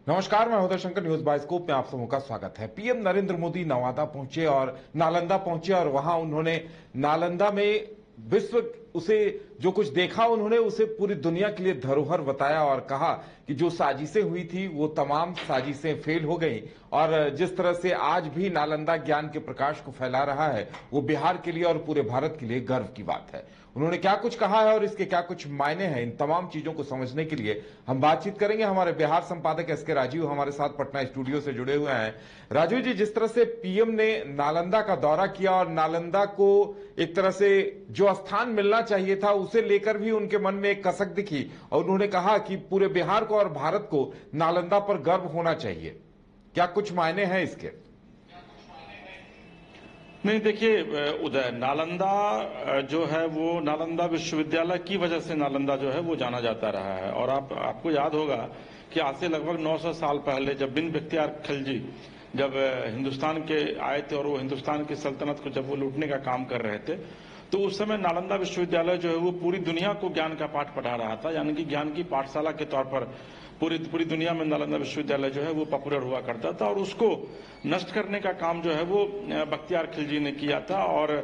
नमस्कार, मैं Uday Shankar. News bioscope में आप सबों का स्वागत है। पीएम नरेंद्र मोदी नवादा पहुंचे और नालंदा पहुंचे और वहां उन्होंने नालंदा में विश्व उसे जो कुछ देखा उन्होंने उसे पूरी दुनिया के लिए धरोहर बताया और कहा कि जो साजिशें हुई थी वो तमाम साजिशें फेल हो गई और जिस तरह से आज भी नालंदा ज्ञान के प्रकाश को फैला रहा है वो बिहार के लिए और पूरे भारत के लिए गर्व की बात है। उन्होंने क्या कुछ कहा है और इसके क्या कुछ मायने हैं, इन तमाम चीजों को समझने के लिए हम बातचीत करेंगे। हमारे बिहार संपादक एसके राजीव हमारे साथ पटना स्टूडियो से जुड़े हुए हैं। राजीव जी, जिस तरह से पीएम ने नालंदा का दौरा किया और नालंदा को एक तरह से जो स्थान मिलना चाहिए था उसे लेकर भी उनके मन में एक कसक दिखी और उन्होंने कहा कि पूरे बिहार को और भारत को नालंदा पर गर्व होना चाहिए। क्या कुछ मायने हैं इसके? नहीं, देखिए उदय, नालंदा जो है वो नालंदा विश्वविद्यालय की वजह से नालंदा जो है वो जाना जाता रहा है। और आपको याद होगा कि आज से लगभग 900 साल पहले जब बिन बख्तियार खिलजी जब हिंदुस्तान के आए थे और वो हिंदुस्तान की सल्तनत को जब वो लूटने का काम कर रहे थे तो उस समय नालंदा विश्वविद्यालय जो है वो पूरी दुनिया को ज्ञान का पाठ पढ़ा रहा था, यानी कि ज्ञान की पाठशाला के तौर पर पूरी दुनिया में नालंदा विश्वविद्यालय जो है वो पॉपुलर हुआ करता था। और उसको नष्ट करने का काम जो है वो बख्तियार खिलजी ने किया था और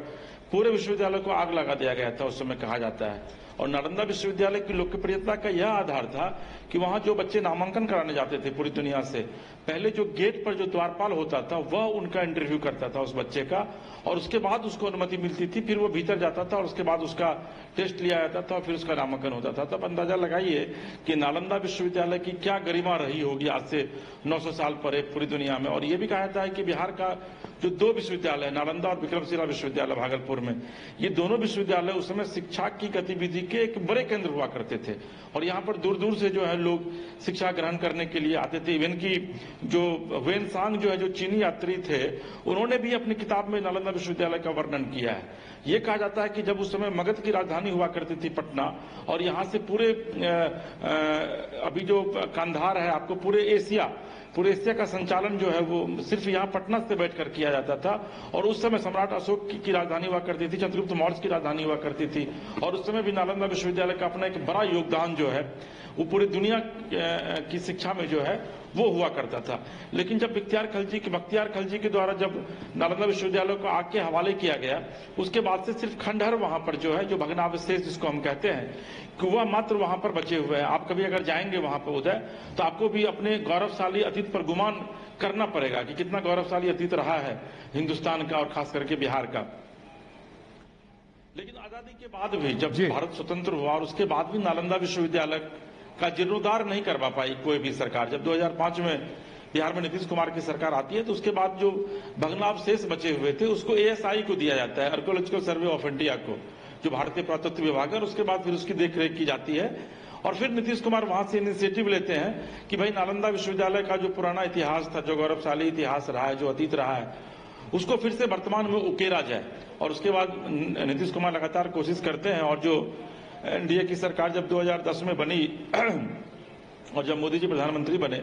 पूरे विश्वविद्यालय को आग लगा दिया गया था, उस समय कहा जाता है। और नालंदा विश्वविद्यालय की लोकप्रियता का यह आधार था कि वहां जो बच्चे नामांकन कराने जाते थे पूरी दुनिया से, पहले जो गेट पर जो द्वारपाल होता था वह उनका इंटरव्यू करता था उस बच्चे का और उसके बाद उसको अनुमति मिलती थी। फिर वो भीतर जाता था और उसके बाद उसका टेस्ट लिया जाता था और फिर उसका नामांकन होता था। तब अंदाजा लगाइए कि नालंदा विश्वविद्यालय की क्या गरिमा रही होगी आज से 900 साल पहले पूरी दुनिया में। और ये भी कहा जाता है कि बिहार का जो 2 विश्वविद्यालय है, नालंदा और विक्रमशिला विश्वविद्यालय भागलपुर में, ये दोनों विश्वविद्यालय उस समय शिक्षा की गतिविधि के एक बड़े केंद्र हुआ करते थे और यहाँ पर दूर दूर से जो है लोग शिक्षा ग्रहण करने के लिए आते थे। इवन की जो वेनसांग जो है, जो चीनी यात्री थे, उन्होंने भी अपनी किताब में नालंदा विश्वविद्यालय का वर्णन किया है। ये कहा जाता है कि जब उस समय मगध की राजधानी हुआ करती थी पटना, और यहाँ से पूरे अभी जो कंधार है आपको पूरे एशिया का संचालन जो है वो सिर्फ यहाँ पटना से बैठकर किया जाता था। और उस समय सम्राट अशोक की राजधानी हुआ करती थी, चंद्रगुप्त मौर्य की राजधानी हुआ करती थी और उस समय भी नालंदा विश्वविद्यालय का अपना एक बड़ा योगदान जो है वो पूरी दुनिया की शिक्षा में जो है वो हुआ करता था। लेकिन जब बख्तियार खलजी के द्वारा जब नालंदा विश्वविद्यालय को आग के हवाले किया गया, उसके बाद से सिर्फ खंडहर वहां पर जो है, जो भग्नावशेष जिसको हम कहते हैं, कि वह मात्र वहां पर बचे हुए हैं। आप कभी अगर जाएंगे वहां पर उदय, तो आपको भी अपने गौरवशाली अतीत पर गुमान करना पड़ेगा कि कितना गौरवशाली अतीत रहा है हिंदुस्तान का और खास करके बिहार का। लेकिन आजादी के बाद भी जब भारत स्वतंत्र हुआ और उसके बाद भी नालंदा विश्वविद्यालय का जीर्णोद्धार नहीं करवा पाई कोई भी सरकार। जब 2005 में बिहार में नीतीश कुमार की सरकार आती है तो उसके बाद जो भग्नावशेष बचे हुए थे उसको ASI को दिया जाता है, आर्कियोलॉजिकल सर्वे ऑफ इंडिया को, जो भारतीय पुरातत्व विभाग है। और उसके बाद फिर उसकी देखरेख की जाती है और फिर नीतीश कुमार वहां से इनिशिएटिव लेते हैं कि भाई नालंदा विश्वविद्यालय का जो पुराना इतिहास था, जो गौरवशाली इतिहास रहा है, जो अतीत रहा है, उसको फिर से वर्तमान में उकेरा जाए। और उसके बाद नीतीश कुमार लगातार कोशिश करते हैं और जो एनडीए की सरकार जब 2010 में बनी और जब मोदी जी प्रधानमंत्री बने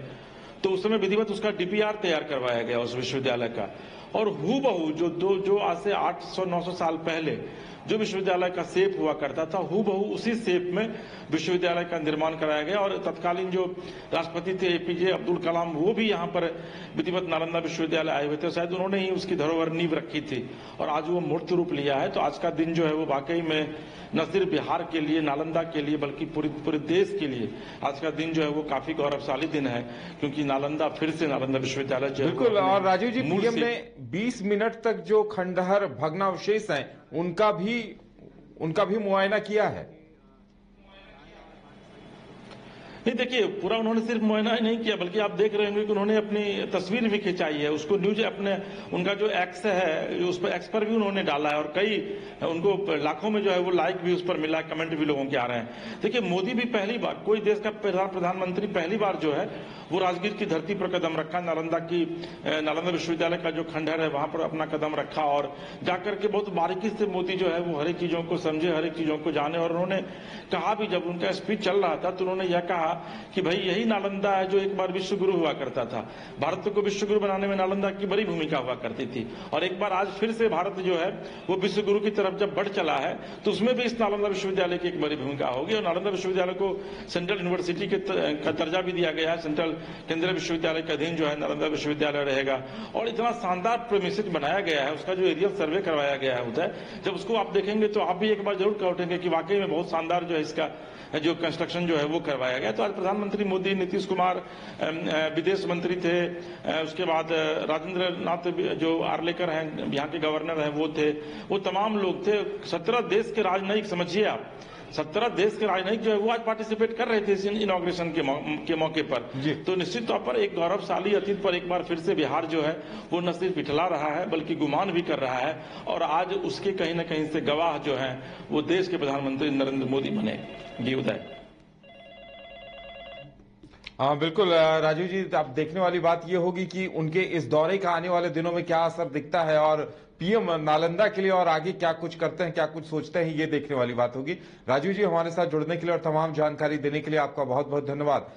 तो उस समय विधिवत उसका DPR तैयार करवाया गया उस विश्वविद्यालय का। और हूबहू जो आज से 800-900 साल पहले जो विश्वविद्यालय का शेप हुआ करता था, हूबहू उसी शेप में विश्वविद्यालय का निर्माण कराया गया। और तत्कालीन जो राष्ट्रपति थे APJ अब्दुल कलाम, वो भी यहाँ पर विधिवत नालंदा विश्वविद्यालय आए हुए थे, शायद उन्होंने ही उसकी धरोहर नींव रखी थी और आज वो मूर्त रूप लिया है। तो आज का दिन जो है वो वाकई में न सिर्फ बिहार के लिए, नालंदा के लिए, बल्कि पूरे देश के लिए आज का दिन जो है वो काफी गौरवशाली दिन है, क्योंकि नालंदा फिर से नालंदा विश्वविद्यालय जो बिल्कुल। और राजीव जी, पीएम ने 20 मिनट तक जो खंडहर भग्नावशेष हैं उनका भी मुआयना किया है। नहीं, देखिए पूरा उन्होंने सिर्फ मुआयना ही नहीं किया, बल्कि आप देख रहे होंगे कि उन्होंने अपनी तस्वीर भी खिंचाई है, उसको न्यूज अपने उनका जो एक्स है उस पर एक्स पर भी उन्होंने डाला है और कई उनको लाखों में जो है वो लाइक भी उस पर मिला, कमेंट भी लोगों के आ रहे हैं। देखिए मोदी भी पहली बार, कोई देश का प्रधानमंत्री पहली बार जो है वो राजगीर की धरती पर कदम रखा, नालंदा विश्वविद्यालय का जो खंडहर है वहां पर अपना कदम रखा और जाकर के बहुत बारीकी से मोदी जो है वो हर एक चीजों को समझे, हर एक चीजों को जाने। और उन्होंने कहा भी, जब उनका स्पीच चल रहा था तो उन्होंने यह कहा कि भाई यही नालंदा है जो एक बार विश्व गुरु हुआ करता था। भारत को विश्व गुरु बनाने में नालंदा की बड़ी भूमिका हुआ करती थी और एक बार आज फिर से भारत जो है वो विश्व गुरु की तरफ जब बढ़ चला है तो उसमें भी इस नालंदा विश्वविद्यालय की एक बड़ी भूमिका होगी। और नालंदा विश्वविद्यालय को सेंट्रल यूनिवर्सिटी का दर्जा भी दिया गया है, सेंट्रल केंद्रीय विश्वविद्यालय के अधीन जो है नालंदा विश्वविद्यालय रहेगा। और इतना शानदार प्रेमिसेस बनाया गया है, उसका जो एरियल सर्वे करवाया गया है उधर, जब उसको आप देखेंगे तो आप भी एक बार जरूर कहोगे कि वाकई में बहुत शानदार जो है इसका जो कंस्ट्रक्शन जो है वो करवाया गया। तो आज प्रधानमंत्री मोदी, नीतीश कुमार विदेश मंत्री थे, उसके बाद राजेंद्र नाथ जो आर्लेकर हैं यहाँ के गवर्नर हैं वो थे, वो तमाम लोग थे। 17 देश के राजनयिक, समझिए आप 17 देश के राजनयिक जो है वो आज पार्टिसिपेट कर रहे थे इस इनॉग्रेशन के मौके पर। तो निश्चित तौर पर एक गौरवशाली अतीत पर एक बार फिर से बिहार जो है वो न सिर्फ इठला रहा है बल्कि गुमान भी कर रहा है, और आज उसके कहीं न कहीं से गवाह जो है वो देश के प्रधानमंत्री नरेंद्र मोदी बने। जी उदय। हाँ बिल्कुल राजीव जी, अब देखने वाली बात यह होगी कि उनके इस दौरे का आने वाले दिनों में क्या असर दिखता है और पीएम नालंदा के लिए और आगे क्या कुछ करते हैं, क्या कुछ सोचते हैं, ये देखने वाली बात होगी। राजीव जी, हमारे साथ जुड़ने के लिए और तमाम जानकारी देने के लिए आपका बहुत बहुत धन्यवाद।